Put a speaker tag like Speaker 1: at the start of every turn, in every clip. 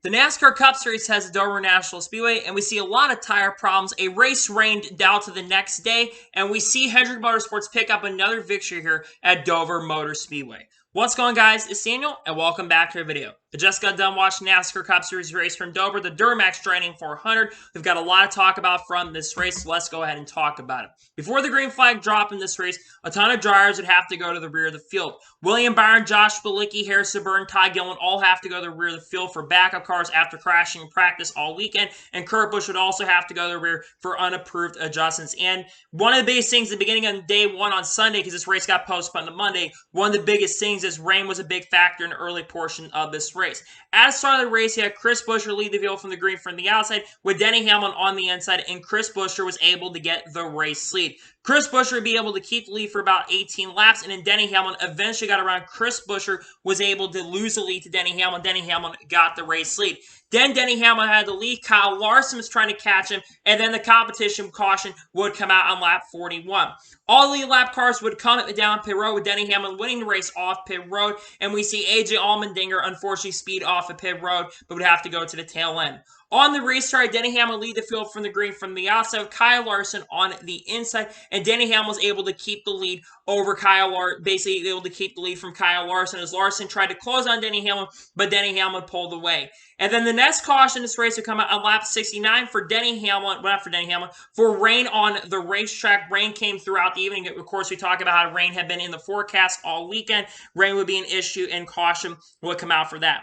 Speaker 1: The NASCAR Cup Series has the Dover National Speedway, and we see a lot of tire problems. A race rained down to the next day, and we see Hendrick Motorsports pick up another victory here at Dover Motor Speedway. What's going on, guys? It's Daniel, and welcome back to the video. I just got done watching NASCAR Cup Series race from Dover, the Duramax Training 400. We've got a lot to talk about from this race, so let's go ahead and talk about it. Before the green flag dropped in this race, a ton of drivers would have to go to the rear of the field. William Byron, Josh Bilicki, Harrison Burton, Todd Gilliland all have to go to the rear of the field for backup cars after crashing in practice all weekend, and Kurt Busch would also have to go to the rear for unapproved adjustments. And one of the biggest things at the beginning of day one on Sunday, because this race got postponed to Monday, one of the biggest things is rain was a big factor in the early portion of this race. At the start of the race, you had Chris Buescher lead the field from the green from the outside with Denny Hamlin on the inside, and Chris Buescher was able to get the race lead. Chris Buescher would be able to keep the lead for about 18 laps, and then Denny Hamlin eventually got around. Chris Buescher was able to lose the lead to Denny Hamlin. Denny Hamlin got the race lead. Then Denny Hamlin had the lead. Kyle Larson was trying to catch him, and then the competition caution would come out on lap 41. All lead lap cars would come down pit road with Denny Hamlin winning the race off pit road, and we see AJ Allmendinger unfortunately speed off of pit road, but would have to go to the tail end. On the restart, Denny Hamlin lead the field from the green from the outside with Kyle Larson on the inside, and Denny Hamlin was able to keep the lead over Kyle Larson, basically able to keep the lead from Kyle Larson as Larson tried to close on Denny Hamlin, but Denny Hamlin pulled away. And then the next caution in this race would come out on lap 69 for Denny Hamlin, well, not for Denny Hamlin, for rain on the racetrack. Rain came throughout the evening. Of course, we talk about how rain had been in the forecast all weekend. Rain would be an issue, and caution would come out for that.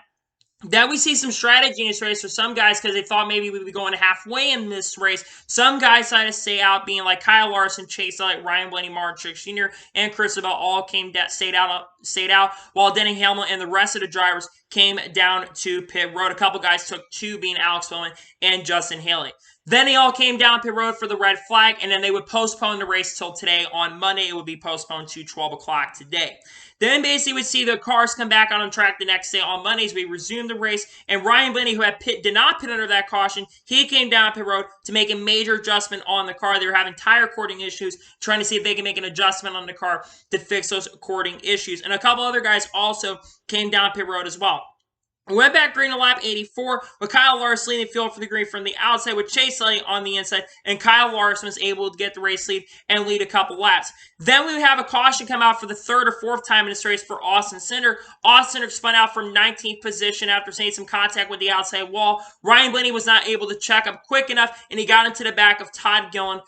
Speaker 1: Then we see some strategy in this race for some guys because they thought maybe we'd be going halfway in this race. Some guys decided to stay out, being like Kyle Larson, Chase Elliott, Ryan Blaney, Martin Truex Jr., and Christopher all stayed out, while Denny Hamlin and the rest of the drivers came down to pit road. A couple guys took two, being Alex Bowman and Justin Haley. Then they all came down pit road for the red flag, and then they would postpone the race till today. On Monday, it would be postponed to 12 o'clock today. Then basically we'd see the cars come back on track the next day on Mondays. We resumed the race, and Ryan Blaney, who did not pit under that caution, he came down pit road to make a major adjustment on the car. They were having tire cording issues, trying to see if they can make an adjustment on the car to fix those cording issues. And a couple other guys also came down pit road as well. We went back green to lap 84 with Kyle Larson leading the field for the green from the outside with Chase Elliott on the inside, and Kyle Larson was able to get the race lead and lead a couple laps. Then we would have a caution come out for the third or fourth time in this race for Austin Cindric. Austin Cindric spun out from 19th position after seeing some contact with the outside wall. Ryan Blaney was not able to check up quick enough, and he got into the back of Todd Gilliland,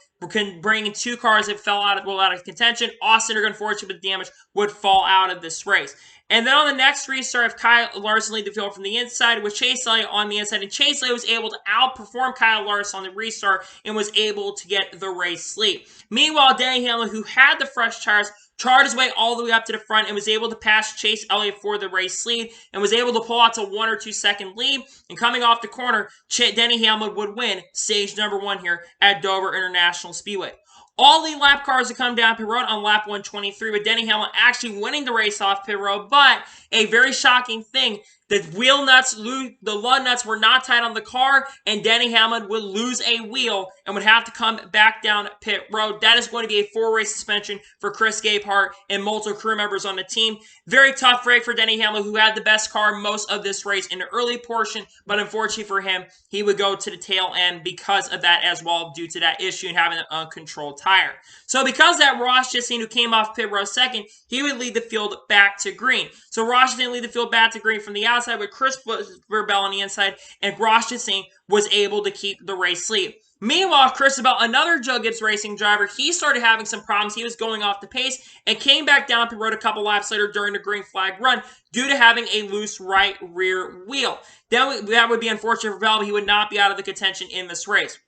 Speaker 1: bringing two cars that fell out of contention. Austin Cindric, unfortunately with damage, would fall out of this race. And then on the next restart, if Kyle Larson lead the field from the inside with Chase Elliott on the inside, and Chase Elliott was able to outperform Kyle Larson on the restart and was able to get the race lead. Meanwhile, Denny Hamlin, who had the fresh tires, charged his way all the way up to the front and was able to pass Chase Elliott for the race lead and was able to pull out to 1 or 2 second lead. And coming off the corner, Denny Hamlin would win stage number 1 here at Dover International Speedway. All the lap cars would come down pit road on lap 123 with Denny Hamlin actually winning the race off pit road, but a very shocking thing, the wheel nuts, the lug nuts were not tight on the car, and Denny Hamlin would lose a wheel and would have to come back down pit road. That is going to be a 4-race suspension for Chris Gabehart and multiple crew members on the team. Very tough break for Denny Hamlin, who had the best car most of this race in the early portion, but unfortunately for him, he would go to the tail end because of that as well, due to that issue and having an uncontrolled tire. So because of that, Ross Chastain, who came off pit road second, he would lead the field back to green. So Ross Chastain lead the field back to green from the outside with Chris Bell on the inside, and Ross Chastain was able to keep the race lead. Meanwhile, Chris Bell, another Joe Gibbs Racing driver, he started having some problems. He was going off the pace and came back down pit road a couple laps later during the green flag run due to having a loose right rear wheel. That would be unfortunate for Bell, but he would not be out of the contention in this race.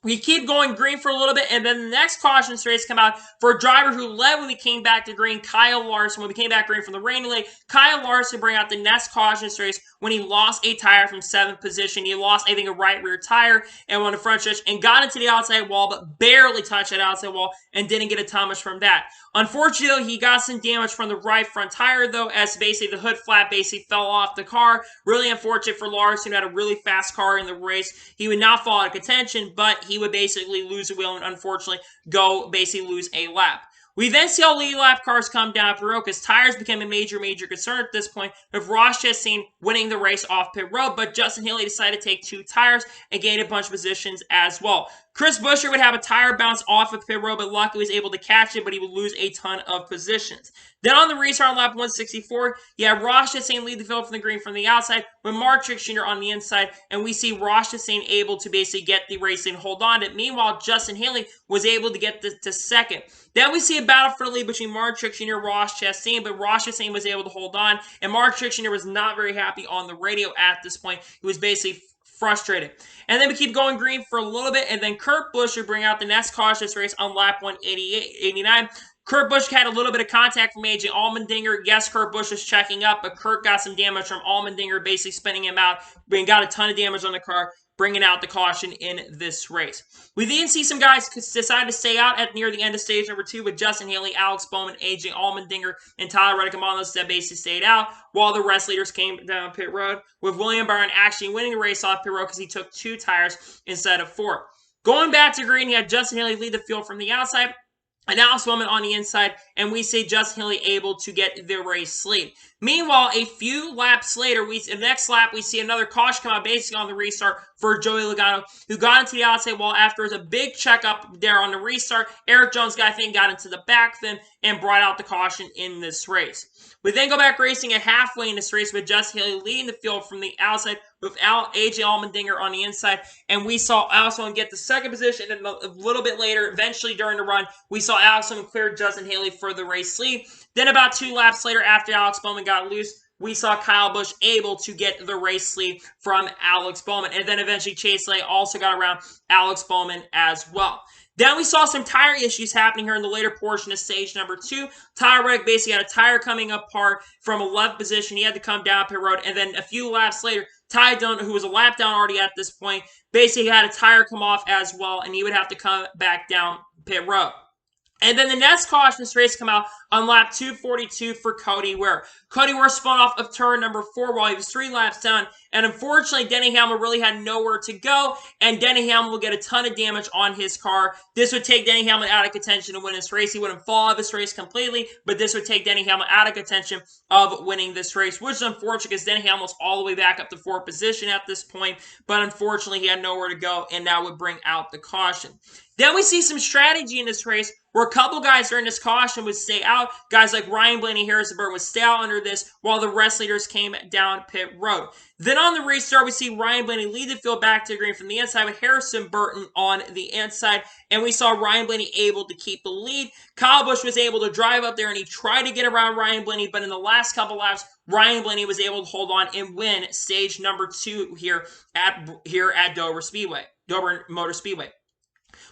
Speaker 1: We keep going green for a little bit, and then the next caution race come out for a driver who led when we came back to green, Kyle Larson. When we came back green from the rain lake, Kyle Larson bring out the next caution race when he lost a tire from 7th position. He lost, I think, a right rear tire and on the front stretch and got into the outside wall, but barely touched that outside wall and didn't get a ton much from that. Unfortunately, he got some damage from the right front tire, though, as basically the hood flap basically fell off the car. Really unfortunate for Larson, who had a really fast car in the race. He would not fall out of contention, but he would basically lose a wheel and unfortunately basically lose a lap. We then see all lead lap cars come down pit road because tires became a major concern at this point, with Ross Chastain winning the race off pit road, but Justin Haley decided to take 2 tires and gained a bunch of positions as well. Chris Buescher would have a tire bounce off of pit road, but luckily was able to catch it, but he would lose a ton of positions. Then on the restart on lap 164, you have Ross Chastain lead the field from the green from the outside, with Mark Truex Jr. on the inside, and we see Ross Chastain able to basically get the race and hold on to it. Meanwhile, Justin Haley was able to get to second. Then we see a battle for the lead between Mark Truex Jr. and Ross Chastain, but Ross Chastain was able to hold on, and Mark Truex Jr. was not very happy on the radio at this point. He was basically frustrated. And then we keep going green for a little bit, and then Kurt Busch would bring out the next caution race on lap 189. Kurt Busch had a little bit of contact from AJ Allmendinger. Yes, Kurt Busch was checking up, but Kurt got some damage from Allmendinger, basically spinning him out, and got a ton of damage on the car, bringing out the caution in this race. We then see some guys decide to stay out at near the end of stage number 2 with Justin Haley, Alex Bowman, AJ Allmendinger, and Todd Reddick among those that basically stayed out, while the rest leaders came down pit road, with William Byron actually winning the race off pit road because he took 2 tires instead of 4. Going back to green, he had Justin Haley lead the field from the outside, and Alex Bowman on the inside, and we see Justin Haley able to get the race lead. Meanwhile, a few laps later, the next lap, we see another caution come out basically on the restart for Joey Logano, who got into the outside wall after a big checkup there on the restart. Eric Jones, I think, got into the back then and brought out the caution in this race. We then go back racing at halfway in this race with Justin Haley leading the field from the outside with AJ Allmendinger on the inside. And we saw Alex Bowman get the second position, and a little bit later, eventually during the run, we saw Alex Bowman clear Justin Haley for the race lead. Then about 2 laps later, after Alex Bowman got loose, we saw Kyle Busch able to get the race lead from Alex Bowman. And then eventually Chase Elliott also got around Alex Bowman as well. Then we saw some tire issues happening here in the later portion of stage number 2. Todd Reddick basically had a tire coming apart from a left position. He had to come down pit road. And then a few laps later, Ty Dillon, who was a lap down already at this point, basically had a tire come off as well, and he would have to come back down pit road. And then the next caution race come out on lap 242 for Cody Ware. Cody Ware spun off of turn number 4 while he was 3 laps down. And unfortunately, Denny Hamlin really had nowhere to go. And Denny Hamlin will get a ton of damage on his car. This would take Denny Hamlin out of contention to win this race. He wouldn't fall out of this race completely, but this would take Denny Hamlin out of contention of winning this race, which is unfortunate because Denny Hamlin was all the way back up to 4th position at this point. But unfortunately, he had nowhere to go, and that would bring out the caution. Then we see some strategy in this race where a couple guys during this caution would stay out. Guys like Ryan Blaney, Harrison Burton would stay out under this while the rest leaders came down pit road. Then on the restart, we see Ryan Blaney lead the field back to the green from the inside with Harrison Burton on the inside. And we saw Ryan Blaney able to keep the lead. Kyle Busch was able to drive up there and he tried to get around Ryan Blaney. But in the last couple laps, Ryan Blaney was able to hold on and win stage number 2 here at Dover Motor Speedway.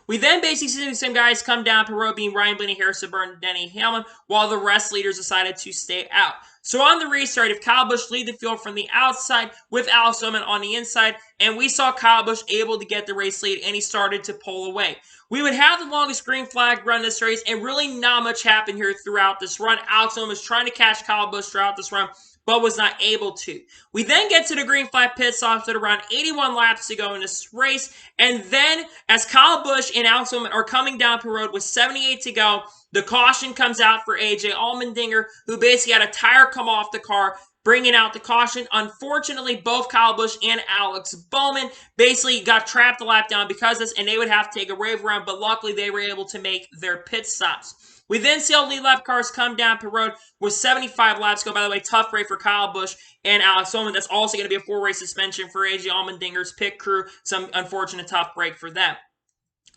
Speaker 1: We then basically see some guys come down pit road, being Ryan Blaney, Harrison Burton, Denny Hamlin, while the rest leaders decided to stay out. So on the restart, if Kyle Busch lead the field from the outside with Alex Bowman on the inside, and we saw Kyle Busch able to get the race lead, and he started to pull away. We would have the longest green flag run this race, and really not much happened here throughout this run. Alex Bowman was trying to catch Kyle Busch throughout this run, but was not able to. We then get to the green flag pit stops at around 81 laps to go in this race. And then as Kyle Busch and Alex Bowman are coming down pit road with 78 to go, the caution comes out for AJ Allmendinger, who basically had a tire come off the car, bringing out the caution. Unfortunately, both Kyle Busch and Alex Bowman basically got trapped a lap down because of this, and they would have to take a rave around, but luckily they were able to make their pit stops. We then see all lead lap cars come down pit road with 75 laps go. By the way, tough break for Kyle Busch and Alex Bowman. That's also going to be a 4-race suspension for AJ Allmendinger's pit crew. Some unfortunate tough break for them.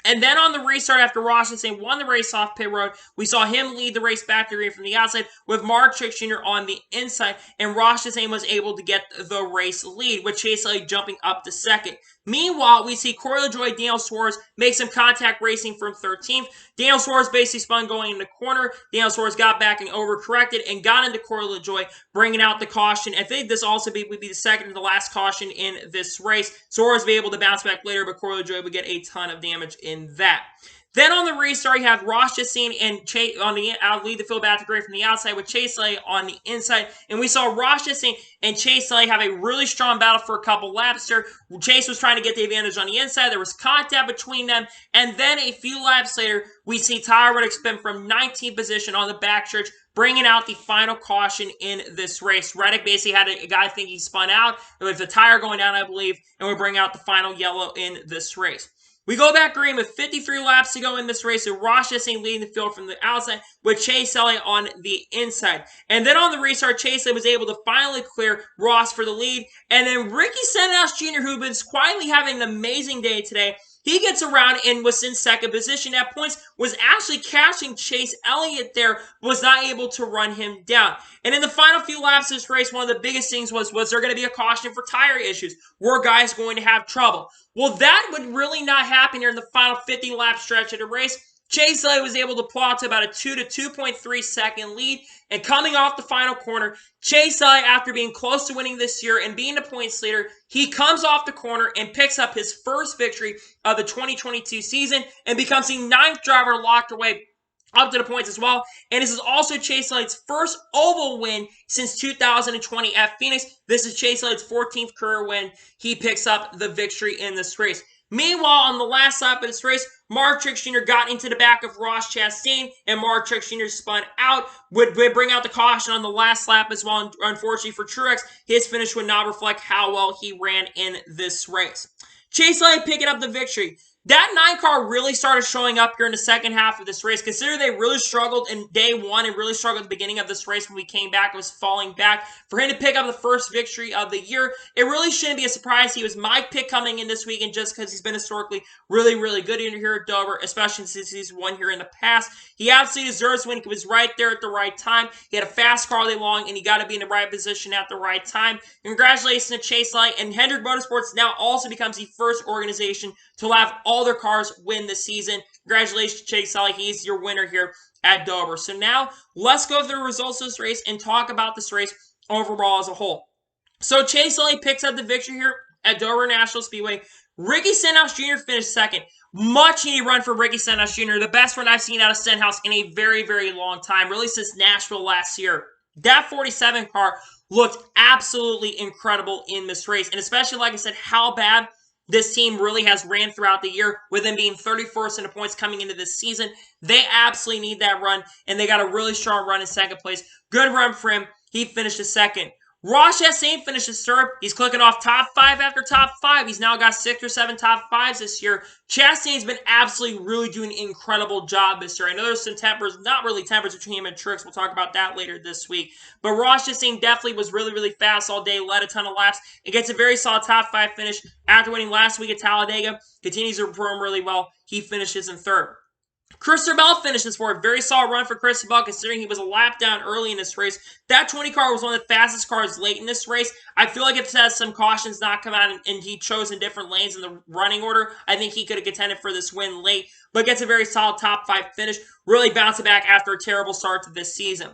Speaker 1: And then on the restart, after Ross Chastain won the race off pit road, we saw him lead the race back to green from the outside with Mark Truex Jr. on the inside, and Ross Chastain was able to get the race lead, with Chase Elliott jumping up to second. Meanwhile, we see Corey LaJoie, Daniel Suarez make some contact racing from 13th. Daniel Suarez basically spun going in the corner. Daniel Suarez got back and overcorrected and got into Corey LaJoie, bringing out the caution. I think this also would be the second and the last caution in this race. Suarez would be able to bounce back later, but Corey LaJoie would get a ton of damage in that. Then on the restart, you have Ross Chastain and Chase on the lead the field back to green from the outside with Chase Elliott on the inside. And we saw Ross Chastain and Chase Elliott have a really strong battle for a couple laps there. Chase was trying to get the advantage on the inside. There was contact between them. And then a few laps later, we see Todd Reddick spin from 19th position on the backstretch, bringing out the final caution in this race. Reddick basically had a guy think he spun out. There was a tire going down, I believe, and would bring out the final yellow in this race. We go back green with 53 laps to go in this race, with Ross Chastain leading the field from the outside with Chase Elliott on the inside. And then on the restart, Chase Elliott was able to finally clear Ross for the lead. And then Ricky Stenhouse Jr., who was quietly having an amazing day today, he gets around and was in second position at points, was actually catching Chase Elliott there, was not able to run him down. And in the final few laps of this race, one of the biggest things was there going to be a caution for tire issues? Were guys going to have trouble? Well, that would really not happen here in the final 50-lap stretch of the race. Chase Elliott was able to plot to about a 2 to 2.3 second lead. And coming off the final corner, Chase Elliott, after being close to winning this year and being the points leader, he comes off the corner and picks up his first victory of the 2022 season and becomes the 9th driver locked away up to the points as well. And this is also Chase Elliott's first oval win since 2020 at Phoenix. This is Chase Elliott's 14th career win. He picks up the victory in this race. Meanwhile, on the last lap of this race, Mark Truex Jr. got into the back of Ross Chastain, and Mark Truex Jr. spun out, would bring out the caution on the last lap as well. Unfortunately for Truex, his finish would not reflect how well he ran in this race. Chase Elliott picking up the victory. That 9 car really started showing up here in the second half of this race. Consider they really struggled in day one and really struggled at the beginning of this race when we came back. It was falling back. For him to pick up the first victory of the year, it really shouldn't be a surprise. He was my pick coming in this weekend just because he's been historically really, really good in here at Dover, especially since he's won here in the past. He absolutely deserves to win. He was right there at the right time. He had a fast car all day long, and he got to be in the right position at the right time. Congratulations to Chase Elliott, and Hendrick Motorsports now also becomes the first organization to have all their cars win this season. Congratulations to Chase Elliott. He's your winner here at Dover. So now, let's go through the results of this race and talk about this race overall as a whole. So Chase Elliott picks up the victory here at Dover National Speedway. Ricky Stenhouse Jr. finished second. Much needed run for Ricky Stenhouse Jr. The best run I've seen out of Stenhouse in a very, very long time, really since Nashville last year. That 47 car looked absolutely incredible in this race, and especially, like I said, how bad this team really has ran throughout the year, with them being 31st in the points coming into this season. They absolutely need that run, and they got a really strong run in second place. Good run for him. He finished second. Ross Chastain finishes third. He's clicking off top 5 after top 5. He's now got 6 or 7 top 5s this year. Chastain's been absolutely really doing an incredible job this year. I know there's some tempers, not really tempers between him and Truex. We'll talk about that later this week. But Ross Chastain definitely was really, really fast all day, led a ton of laps, and gets a very solid top 5 finish after winning last week at Talladega. Continues to perform really well. He finishes in third. Christopher Bell finishes for a very solid run for Christopher Bell, considering he was a lap down early in this race. That 20 car was one of the fastest cars late in this race. I feel like if it has some cautions not come out and he chose in different lanes in the running order, I think he could have contended for this win late, but gets a very solid top 5 finish, really bouncing back after a terrible start to this season.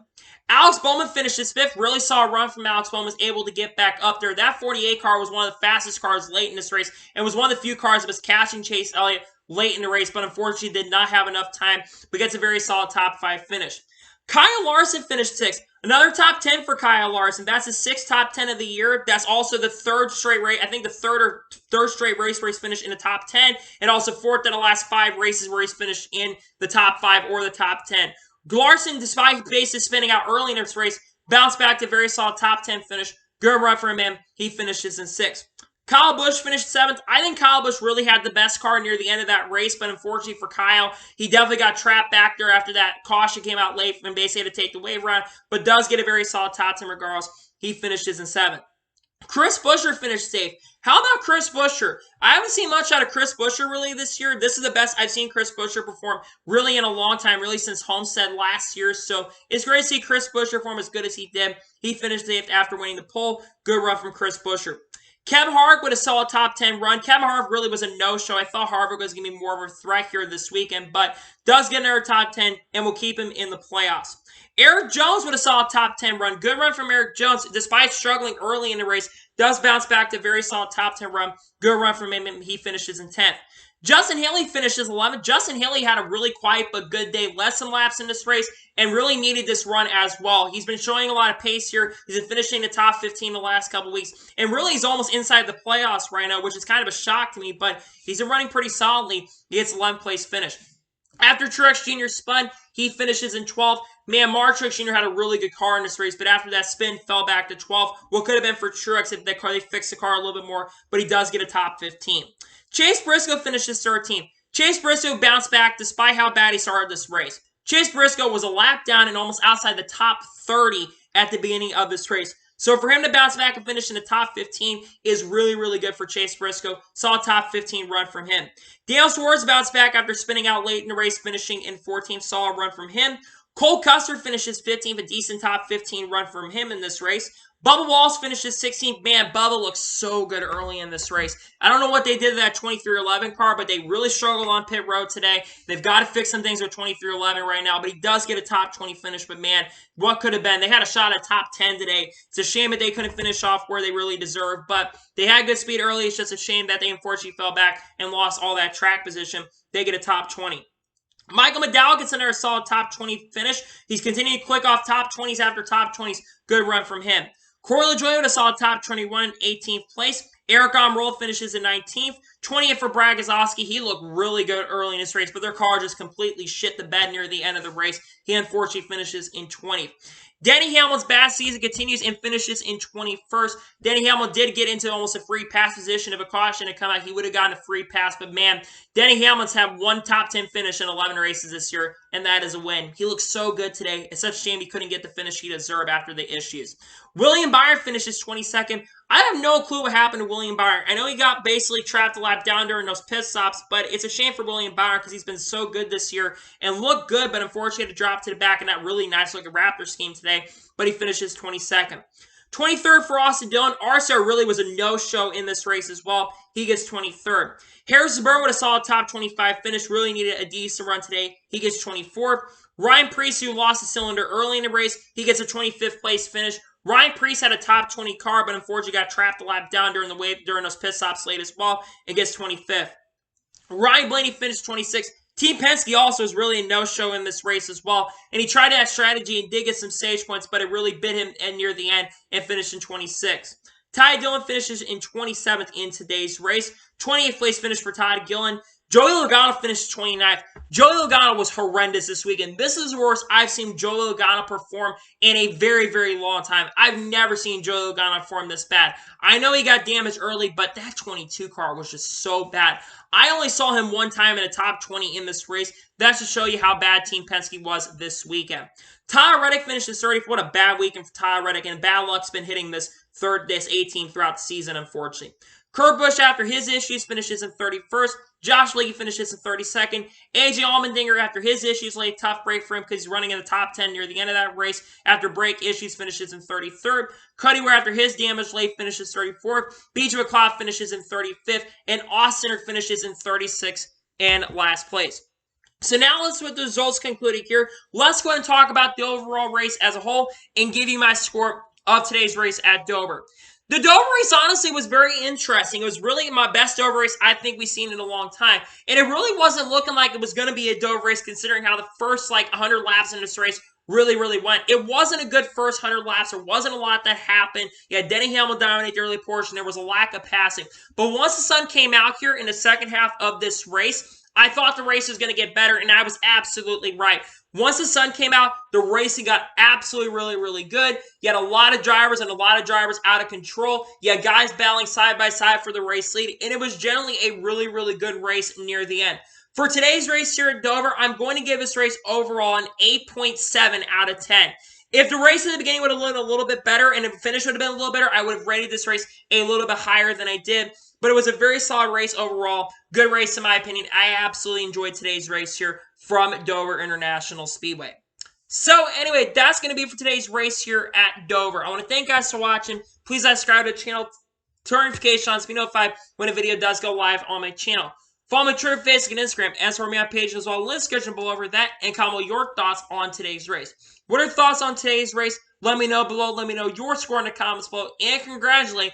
Speaker 1: Alex Bowman finishes 5th. Really saw a run from Alex Bowman, was able to get back up there. That 48 car was one of the fastest cars late in this race, and was one of the few cars that was catching Chase Elliott late in the race, but unfortunately did not have enough time, but gets a very solid top 5 finish. Kyle Larson finished 6th. Another top 10 for Kyle Larson. That's his 6th top 10 of the year. That's also the 3rd straight race, I think the third straight race where he's finished in the top 10, and also 4th in the last 5 races where he's finished in the top 5 or the top 10. Larson, despite basically spinning out early in this race, bounced back to a very solid top 10 finish. Good run for him. He finishes in 6th. Kyle Busch finished 7th. I think Kyle Busch really had the best car near the end of that race, but unfortunately for Kyle, he definitely got trapped back there after that caution came out late and basically had to take the wave around, but does get a very solid top 10 regardless. He finishes in 7th. Chris Buescher finished 8th. How about Chris Buescher? I haven't seen much out of Chris Buescher really this year. This is the best I've seen Chris Buescher perform really in a long time, really since Homestead last year. So it's great to see Chris Buescher perform as good as he did. He finished 8th after winning the pole. Good run from Chris Buescher. Kevin Harvick with a solid top 10 run. Kevin Harvick really was a no-show. I thought Harvick was going to be more of a threat here this weekend, but does get another top 10 and will keep him in the playoffs. Eric Jones with a solid top 10 run. Good run from Eric Jones, despite struggling early in the race. does bounce back to a very solid top 10 run. Good run from him, and he finishes in 10th. Justin Haley finishes 11th. Justin Haley had a really quiet but good day, less than laps in this race, and really needed this run as well. He's been showing a lot of pace here. He's been finishing the top 15 the last couple weeks, and really he's almost inside the playoffs right now, which is kind of a shock to me, but he's been running pretty solidly. He gets 11th place finish. After Truex Jr. spun, he finishes in 12th. Man, Mark Truex Jr. had a really good car in this race, but after that spin, fell back to 12th. What could have been for Truex if they fixed the car a little bit more, but he does get a top 15. Chase Briscoe finishes 13th. Chase Briscoe bounced back despite how bad he started this race. Chase Briscoe was a lap down and almost outside the top 30 at the beginning of this race. So for him to bounce back and finish in the top 15 is really, really good for Chase Briscoe. Saw a top 15 run from him. Daniel Suarez bounced back after spinning out late in the race, finishing in 14th. Saw a run from him. Cole Custer finishes 15th, a decent top 15 run from him in this race. Bubba Wallace finishes 16th. Man, Bubba looks so good early in this race. I don't know what they did to that 2311 car, but they really struggled on pit road today. They've got to fix some things with 2311 right now, but he does get a top 20 finish. But man, what could have been? They had a shot at top 10 today. It's a shame that they couldn't finish off where they really deserved, but they had good speed early. It's just a shame that they unfortunately fell back and lost all that track position. They get a top 20. Michael McDowell gets another solid top 20 finish. He's continuing to click off top 20s after top 20s. Good run from him. Corey LaJoie with a solid top 21 in 18th place. Eric Almirola finishes in 19th. 20th for Brad Keselowski. He looked really good early in this race, but their car just completely shit the bed near the end of the race. He unfortunately finishes in 20th. Denny Hamlin's bad season continues and finishes in 21st. Denny Hamlin did get into almost a free pass position. If a caution had come out, he would have gotten a free pass. But man, Denny Hamlin's had one top 10 finish in 11 races this year, and that is a win. He looks so good today. It's such a shame he couldn't get the finish he deserved after the issues. William Byron finishes 22nd. I have no clue what happened to William Byron. I know he got basically trapped a lap down during those pit stops, but it's a shame for William Byron because he's been so good this year and looked good, but unfortunately had to drop to the back in that really nice looking Raptor scheme today, but he finishes 22nd. 23rd for Austin Dillon. RCR really was a no-show in this race as well. He gets 23rd. Harrison Burton with a solid top 25 finish. Really needed a decent run today. He gets 24th. Ryan Preece, who lost a cylinder early in the race, he gets a 25th place finish. Ryan Preece had a top 20 car, but unfortunately got trapped a lap down during those pit stops late as well and gets 25th. Ryan Blaney finished 26th. Team Penske also is really a no-show in this race as well, and he tried that strategy and did get some stage points, but it really bit him near the end and finished in 26th. Ty Dillon finishes in 27th in today's race. 28th place finish for Todd Gillen. Joey Logano finished 29th. Joey Logano was horrendous this weekend. This is the worst I've seen Joey Logano perform in a very, very long time. I've never seen Joey Logano perform this bad. I know he got damaged early, but that 22 car was just so bad. I only saw him one time in a top 20 in this race. That's to show you how bad Team Penske was this weekend. Todd Reddick finishes 30th. What a bad weekend for Todd Reddick, and bad luck's been hitting this 18 throughout the season, unfortunately. Kurt Busch, after his issues, finishes in 31st. Josh Leakey finishes in 32nd. AJ Allmendinger, after his issues, laid a tough break for him because he's running in the top 10 near the end of that race. After brake issues, finishes in 33rd. Cuddy Ware, after his damage, late finishes 34th. BJ McLeod finishes in 35th. And Austin finishes in 36th and last place. So now let's, with the results concluded here, let's go ahead and talk about the overall race as a whole and give you my score of today's race at Dover. The Dover race, honestly, was very interesting. It was really my best Dover race I think we've seen in a long time. And it really wasn't looking like it was going to be a Dover race considering how the first, 100 laps in this race really, really went. It wasn't a good first 100 laps. There wasn't a lot that happened. You had Denny Hamlin dominate the early portion. There was a lack of passing. But once the sun came out here in the second half of this race, I thought the race was going to get better, and I was absolutely right. Once the sun came out, the racing got absolutely really, really good. You had a lot of drivers and a lot of drivers out of control. You had guys battling side by side for the race lead, and it was generally a really, really good race near the end. For today's race here at Dover, I'm going to give this race overall an 8.7 out of 10. If the race at the beginning would have looked a little bit better and if the finish would have been a little better, I would have rated this race a little bit higher than I did. But it was a very solid race overall. Good race in my opinion. I absolutely enjoyed today's race here from Dover International Speedway. So anyway, that's going to be for today's race here at Dover. I want to thank you guys for watching. Please subscribe to the channel. Turn notifications to be notified when a video does go live on my channel. Follow me on Twitter, Facebook, and Instagram. And for me on page as well. Link description below over that. And comment your thoughts on today's race. What are your thoughts on today's race? Let me know below. Let me know your score in the comments below. And congratulate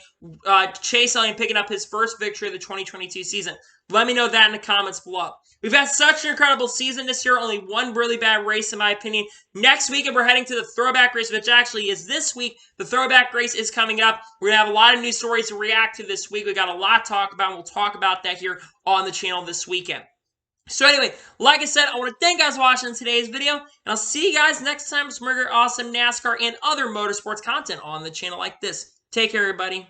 Speaker 1: Chase Elliott picking up his first victory of the 2022 season. Let me know that in the comments below. We've had such an incredible season this year. Only one really bad race, in my opinion. Next week, we're heading to the throwback race, which actually is this week. The throwback race is coming up. We're going to have a lot of news stories to react to this week. We got a lot to talk about, and we'll talk about that here on the channel this weekend. So anyway, like I said, I want to thank you guys for watching today's video, and I'll see you guys next time with some more awesome NASCAR and other motorsports content on the channel like this. Take care, everybody.